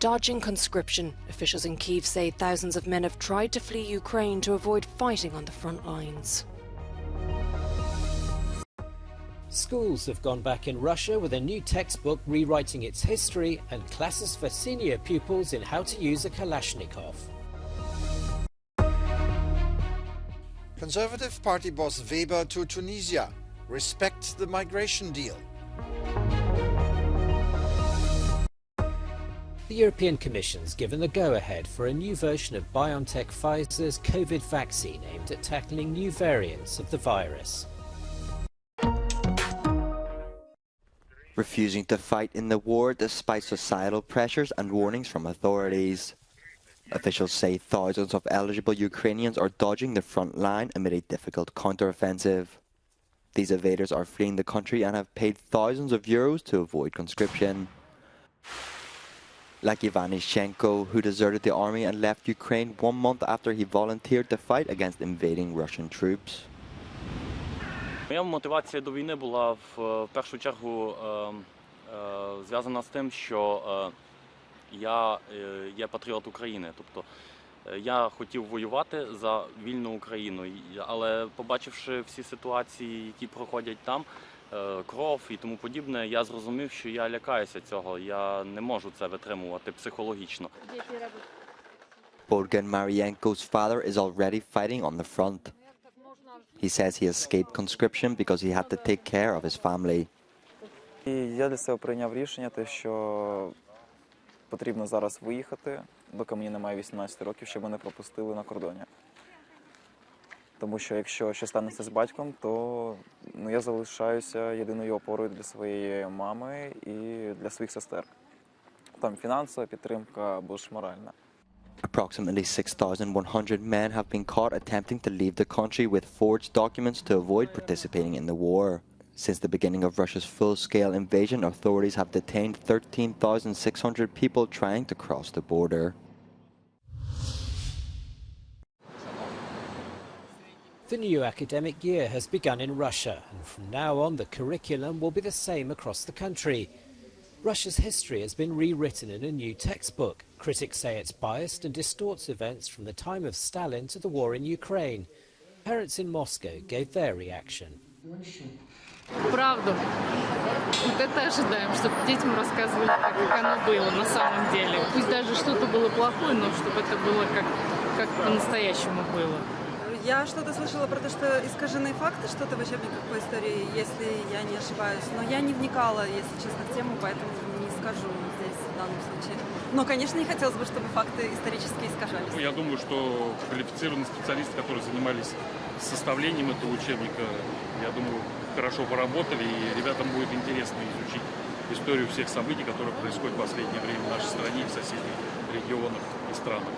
Dodging conscription, officials in Kyiv say thousands of men have tried to flee Ukraine to avoid fighting on the front lines. Schools have gone back in Russia with a new textbook rewriting its history and classes for senior pupils in how to use a Kalashnikov. Conservative Party boss Weber to Tunisia. Respect the migration deal. The European Commission's given the go-ahead for a new version of BioNTech Pfizer's COVID vaccine aimed at tackling new variants of the virus. Refusing to fight in the war despite societal pressures and warnings from authorities. Officials say thousands of eligible Ukrainians are dodging the front line amid a difficult counter-offensive. These evaders are fleeing the country and have paid thousands of euros to avoid conscription. Like Ivan Ishchenko, who deserted the army and left Ukraine 1 month after he volunteered to fight against invading Russian troops. Моя мотивація до війни була в першу чергу зв'язана з тим, що я є патріот України. Тобто я хотів воювати за вільну Україну, але побачивши всі ситуації, які проходять там, кров і тому подібне, я зрозумів, що я лякаюся цього, я не можу це витримувати психологічно. Olga Marienko's father is already fighting on the front. He says he escaped conscription because he had to take care of his family. І я для себе прийняв рішення, що потрібно зараз виїхати, доки мені немає 18 років, щоб мене пропустили на кордоні. Тому що якщо щось станеться з батьком, то я залишаюся єдиною опорою для своєї мами і для своїх сестер. Там фінансова підтримка або ж моральна. Approximately 6,100 men have been caught attempting to leave the country with forged documents to avoid participating in the war. Since the beginning of Russia's full-scale invasion, authorities have detained 13,600 people trying to cross the border. The new academic year has begun in Russia, and from now on the curriculum will be the same across the country. Russia's history has been rewritten in a new textbook. Critics say it's biased and distorts events from the time of Stalin to the war in Ukraine. Parents in Moscow gave their reaction. Правду. Вот это ожидаем, чтобы детям рассказывали, как оно было на самом деле. Пусть даже что-то было плохое, но чтобы это было как по-настоящему было. Я что-то слышала про то, что искаженные факты, что-то в учебниках по истории, если я не ошибаюсь. Но я не вникала, если честно, в тему, поэтому не скажу здесь в данном случае. Но, конечно, не хотелось бы, чтобы факты исторически искажались. Я думаю, что квалифицированные специалисты, которые занимались составлением этого учебника, я думаю, хорошо поработали, и ребятам будет интересно изучить историю всех событий, которые происходят в последнее время в нашей стране и в соседних регионах и странах.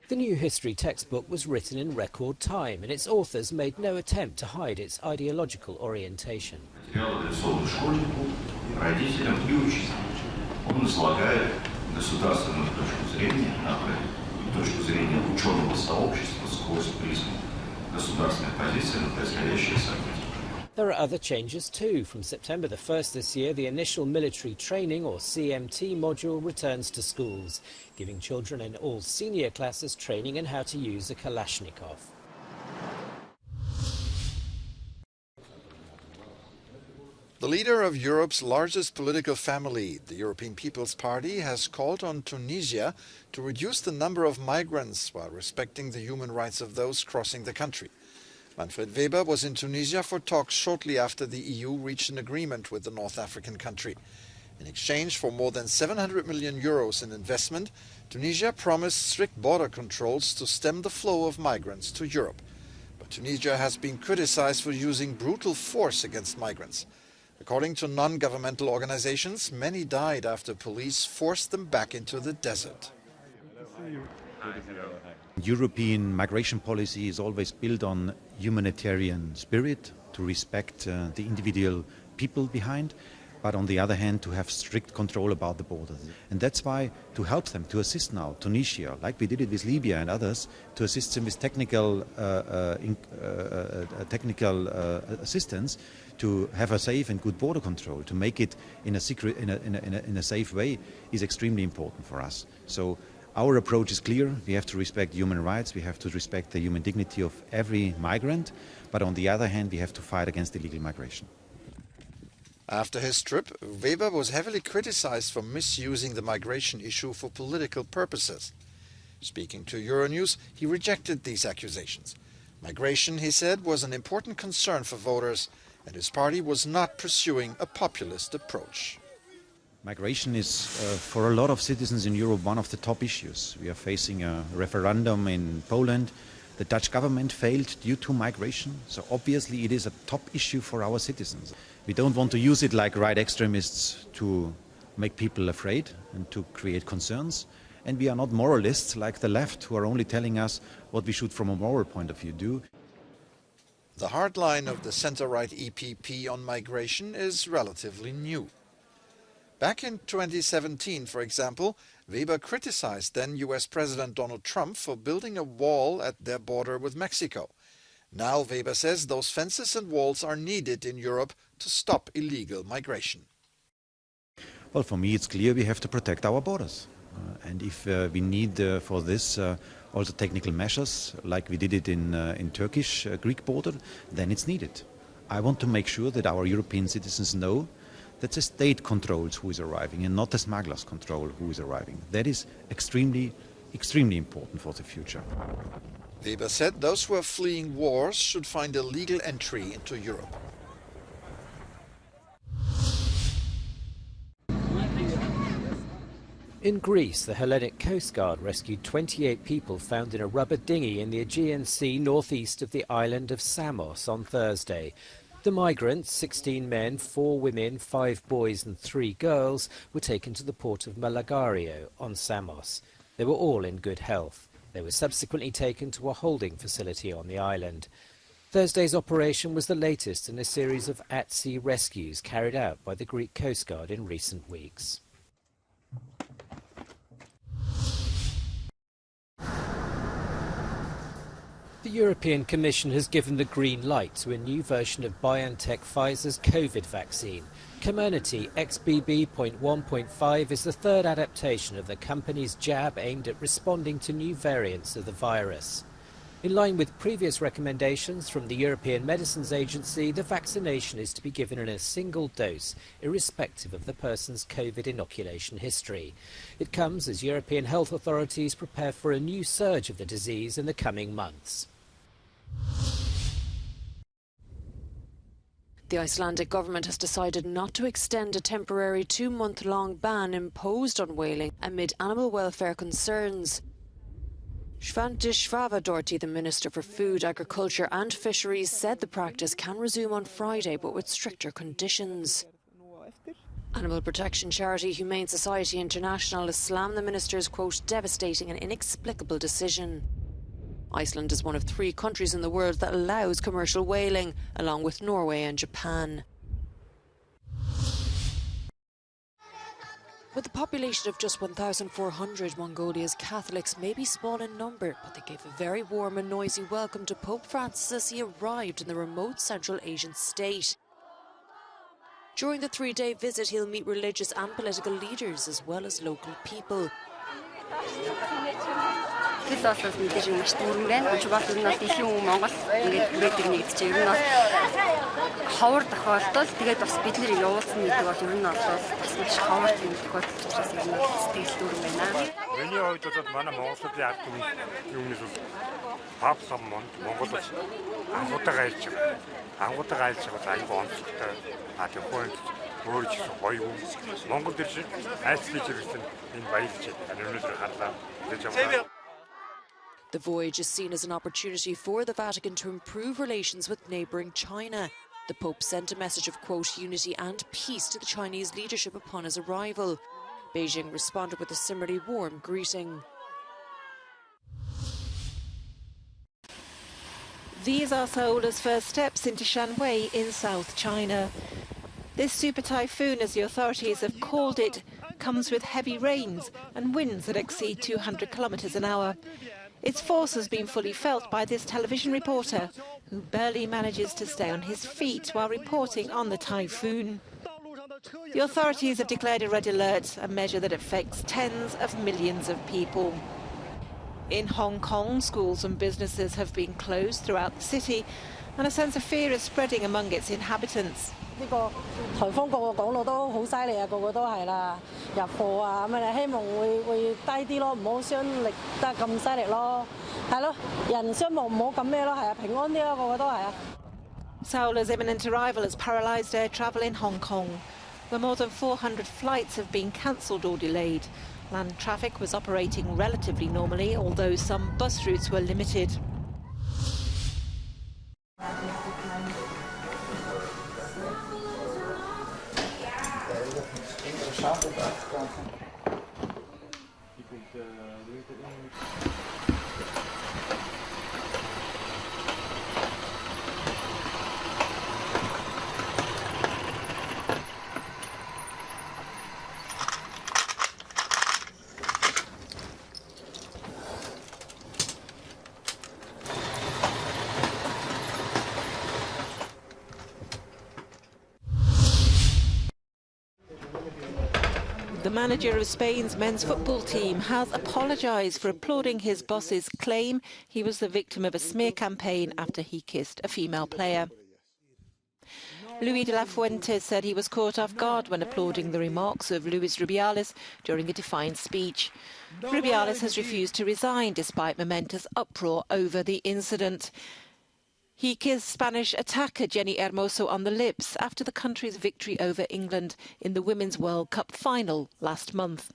The new history textbook was written in record time, and its authors made no attempt to hide its ideological orientation. Материал адресован школьнику, родителям и учителям. Он излагает государственную точку зрения, точку зрения ученого сообщества сквозь призму государственной позиции на происходящее событие. There are other changes too. From September the 1st this year, the initial military training, or CMT, module returns to schools, giving children in all senior classes training in how to use a Kalashnikov. The leader of Europe's largest political family, the European People's Party, has called on Tunisia to reduce the number of migrants while respecting the human rights of those crossing the country. Manfred Weber was in Tunisia for talks shortly after the EU reached an agreement with the North African country. In exchange for more than 700 million euros in investment, Tunisia promised strict border controls to stem the flow of migrants to Europe. But Tunisia has been criticized for using brutal force against migrants. According to non-governmental organizations, many died after police forced them back into the desert. European migration policy is always built on humanitarian spirit, to respect the individual people behind. but on the other hand, to have strict control about the borders. And that's why, to help them, to assist now Tunisia, like we did it with Libya and others, to assist them with technical assistance, to have a safe and good border control, to make it in a safe way, is extremely important for us. So our approach is clear. We have to respect human rights. We have to respect the human dignity of every migrant. But on the other hand, we have to fight against illegal migration. After his trip, Weber was heavily criticized for misusing the migration issue for political purposes. Speaking to Euronews, he rejected these accusations. Migration, he said, was an important concern for voters, and his party was not pursuing a populist approach. Migration is, for a lot of citizens in Europe, one of the top issues. We are facing a referendum in Poland. The Dutch government failed due to migration, so obviously it is a top issue for our citizens. We don't want to use it like right extremists to make people afraid and to create concerns. And we are not moralists like the left, who are only telling us what we should from a moral point of view do. The hard line of the center-right EPP on migration is relatively new. Back in 2017, for example, Weber criticized then US President Donald Trump for building a wall at their border with Mexico. Now Weber says those fences and walls are needed in Europe to stop illegal migration. Well, for me it's clear we have to protect our borders. And if we need for this also technical measures, like we did it in Turkish-Greek border, then it's needed. I want to make sure that our European citizens know that the state controls who is arriving and not the smugglers control who is arriving. That is extremely, extremely important for the future. Weber said those who are fleeing wars should find a legal entry into Europe. In Greece, the Hellenic Coast Guard rescued 28 people found in a rubber dinghy in the Aegean Sea northeast of the island of Samos on Thursday. The migrants, 16 men, 4 women, 5 boys and 3 girls, were taken to the port of Malagario on Samos. They were all in good health. They were subsequently taken to a holding facility on the island. Thursday's operation was the latest in a series of at-sea rescues carried out by the Greek Coast Guard in recent weeks. The European Commission has given the green light to a new version of BioNTech Pfizer's COVID vaccine. Comirnaty XBB.1.5 is the third adaptation of the company's jab aimed at responding to new variants of the virus. In line with previous recommendations from the European Medicines Agency, the vaccination is to be given in a single dose, irrespective of the person's COVID inoculation history. It comes as European health authorities prepare for a new surge of the disease in the coming months. The Icelandic government has decided not to extend a temporary 2-month-long ban imposed on whaling amid animal welfare concerns. Svandís Svavarsdóttir, the Minister for Food, Agriculture and Fisheries, said the practice can resume on Friday, but with stricter conditions. Animal protection charity Humane Society International has slammed the minister's, quote, devastating and inexplicable decision. Iceland is one of 3 countries in the world that allows commercial whaling, along with Norway and Japan. With a population of just 1,400, Mongolia's Catholics may be small in number, but they gave a very warm and noisy welcome to Pope Francis as he arrived in the remote Central Asian state. During the 3-day visit, he'll meet religious and political leaders as well as local people. Христосоос мэдээж маш дүүрэн байна. Учир нь бас дэлхийн Монгол ингээд хүрээдэг нэгдэж ер нь бас ховор тохиолдол тэгээд бас бид нэр явуулсан гэдэг бол ер нь бол бас маш ховор юм тохиолдол учраас ер нь сэтгэл дүүрэн байна. Миний хувьд бол манай Монголын ард түмэн юмнес бол пап сам Монгол ангуудаа айлж байгаа. Ангуудаа айлж байгаа аюул онцлогтой. Тэгэхээр өөр ч гоё юм. Монгол дэр шиг айлчлж ирсэн энэ баярлж байна. Өнөөдөр харлаа. The voyage is seen as an opportunity for the Vatican to improve relations with neighbouring China. The Pope sent a message of, quote, unity and peace to the Chinese leadership upon his arrival. Beijing responded with a similarly warm greeting. These are Seoul's first steps into Shanwei in South China. This super typhoon, as the authorities have called it, comes with heavy rains and winds that exceed 200 kilometres an hour. Its force has been fully felt by this television reporter, who barely manages to stay on his feet while reporting on the typhoon. The authorities have declared a red alert, a measure that affects tens of millions of people. In Hong Kong, schools and businesses have been closed throughout the city, and a sense of fear is spreading among its inhabitants. Seoul's imminent arrival has paralysed air travel in Hong Kong, where more than 400 flights have been cancelled or delayed. Land traffic was operating relatively normally, although some bus routes were limited. The manager of Spain's men's football team has apologised for applauding his boss's claim he was the victim of a smear campaign after he kissed a female player. Luis de la Fuente said he was caught off guard when applauding the remarks of Luis Rubiales during a defiant speech. Rubiales has refused to resign despite momentous uproar over the incident. He kissed Spanish attacker Jenny Hermoso on the lips after the country's victory over England in the Women's World Cup final last month.